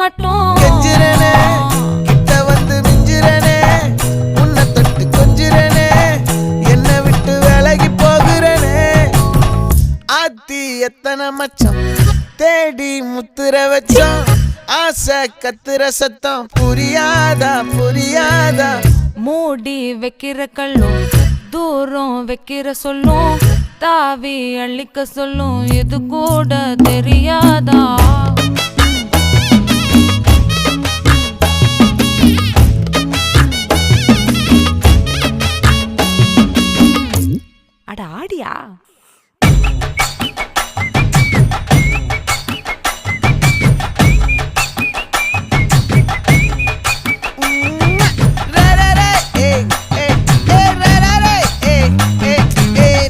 மாட்டோம். கெஞ்சிரனே கிட்ட வந்து மிஞ்சிரனே உன்னை தொட்டு கொஞ்சிரனே என்னை விட்டு விலகி போகிறனே. ஆத்தி எத்தனை மச்சம் தேடி முத்துற வச்சோம் ஆசை கத்துற சத்தம் புரியாதா புரியாதா. மூடி வைக்கிற கல்லும் தூரம் வைக்கிற சொல்லும் தாவி அள்ளிக்க சொல்லும் இது கூட தெரியாதா. அட ஆடியா.